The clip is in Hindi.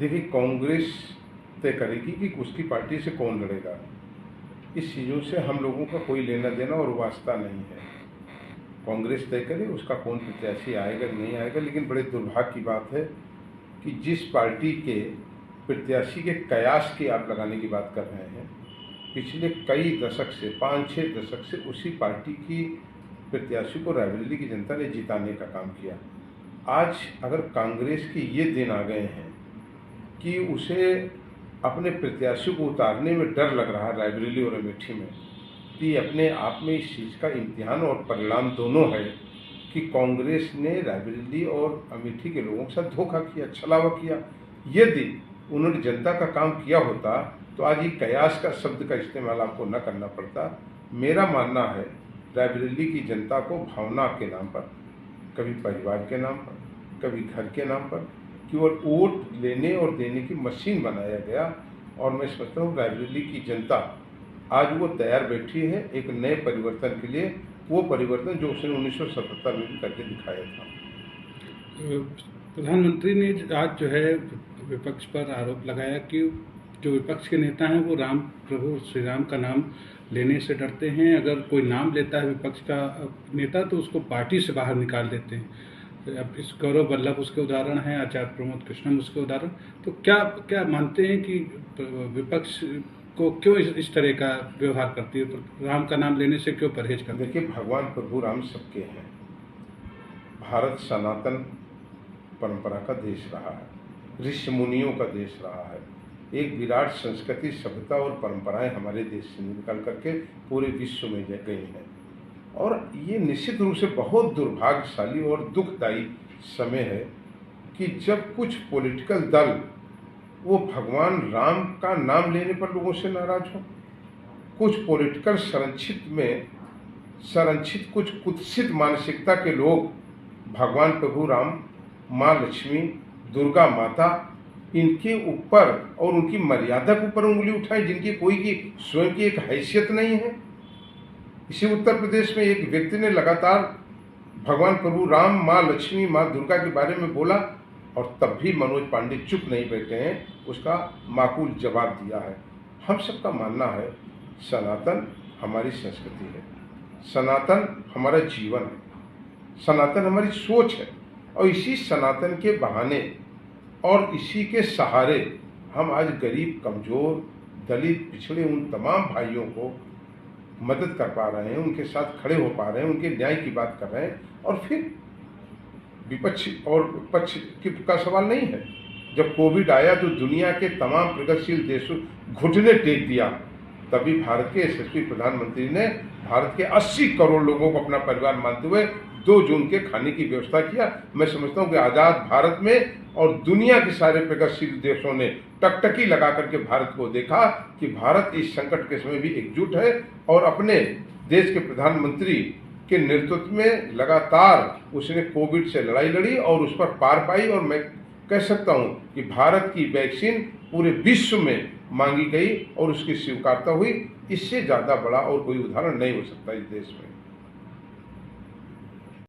देखिए, कांग्रेस तय करेगी कि उसकी पार्टी से कौन लड़ेगा। इस चीज़ों से हम लोगों का कोई लेना देना और वास्ता नहीं है। कांग्रेस तय करे उसका कौन प्रत्याशी आएगा नहीं आएगा। लेकिन बड़े दुर्भाग्य की बात है कि जिस पार्टी के प्रत्याशी के कयास की आप लगाने की बात कर रहे हैं, पिछले कई दशक से 5-6 दशक से उसी पार्टी की प्रत्याशी को रायबरेली की जनता ने जिताने का काम किया। आज अगर कांग्रेस के ये दिन आ गए हैं कि उसे अपने प्रत्याशी को उतारने में डर लग रहा है रायबरेली और अमेठी में, तो ये अपने आप में इस चीज़ का इम्तिहान और परिणाम दोनों है कि कांग्रेस ने रायबरेली और अमेठी के लोगों के साथ धोखा किया, छलावा किया। यदि उन्होंने जनता का काम किया होता तो आज ये कयास का शब्द का इस्तेमाल आपको न करना पड़ता। मेरा मानना है रायबरेली की जनता को भावना के नाम पर, कभी परिवार के नाम पर, कभी घर के नाम पर केवल वोट लेने और देने की मशीन बनाया गया। और मैं समझता हूँ रायबरेली की जनता आज वो तैयार बैठी है एक नए परिवर्तन के लिए, वो परिवर्तन जो उसने 1977 में भी करके दिखाया था। प्रधानमंत्री ने आज जो है विपक्ष पर आरोप लगाया कि जो विपक्ष के नेता हैं वो प्रभु श्री राम का नाम लेने से डरते हैं। अगर कोई नाम लेता है विपक्ष का नेता तो उसको पार्टी से बाहर निकाल देते हैं। अब इस गौरव वल्लभ उसके उदाहरण हैं, आचार्य प्रमोद कृष्णम उसके उदाहरण। तो क्या मानते हैं कि विपक्ष को क्यों इस तरह का व्यवहार करती है, राम का नाम लेने से क्यों परहेज करती है? देखिए, भगवान प्रभु राम सबके हैं। भारत सनातन परंपरा का देश रहा है, ऋषि मुनियों का देश रहा है। एक विराट संस्कृति, सभ्यता और परंपराएं हमारे देश से निकल करके पूरे विश्व में गई हैं। और ये निश्चित रूप से बहुत दुर्भाग्यशाली और दुखदायी समय है कि जब कुछ पॉलिटिकल दल वो भगवान राम का नाम लेने पर लोगों से नाराज हो, कुछ पॉलिटिकल संरक्षित कुछ कुत्सित मानसिकता के लोग भगवान प्रभु राम, माँ लक्ष्मी, दुर्गा माता, इनके ऊपर और उनकी मर्यादा के ऊपर उंगली उठाएं, जिनकी कोई की स्वयं की एक हैसियत नहीं है। इसी उत्तर प्रदेश में एक व्यक्ति ने लगातार भगवान प्रभु राम, माँ लक्ष्मी, माँ दुर्गा के बारे में बोला और तब भी मनोज पांडे चुप नहीं बैठे हैं, उसका माकूल जवाब दिया है। हम सबका मानना है सनातन हमारी संस्कृति है, सनातन हमारा जीवन है, सनातन हमारी सोच है। और इसी सनातन के बहाने और इसी के सहारे हम आज गरीब, कमजोर, दलित, पिछड़े उन तमाम भाइयों को मदद कर पा रहे हैं, उनके साथ खड़े हो पा रहे हैं, उनके न्याय की बात कर रहे हैं। और फिर विपक्ष और पक्ष का सवाल नहीं है। जब कोविड आया तो दुनिया के तमाम प्रगतिशील देशों घुटने टेक दिया, तभी भारत के यशस्वी प्रधानमंत्री ने भारत के 80 करोड़ लोगों को अपना परिवार मानते हुए 2 जून के खाने की व्यवस्था किया। मैं समझता हूँ कि आज़ाद भारत में और दुनिया के सारे प्रगतिशील देशों ने टकटकी लगा करके भारत को देखा कि भारत इस संकट के समय भी एकजुट है और अपने देश के प्रधानमंत्री के नेतृत्व में लगातार उसने कोविड से लड़ाई लड़ी और उस पर पार पाई। और मैं कह सकता हूं कि भारत की वैक्सीन पूरे विश्व में मांगी गई और उसकी स्वीकारता हुई। इससे ज़्यादा बड़ा और कोई उदाहरण नहीं हो सकता इस देश में।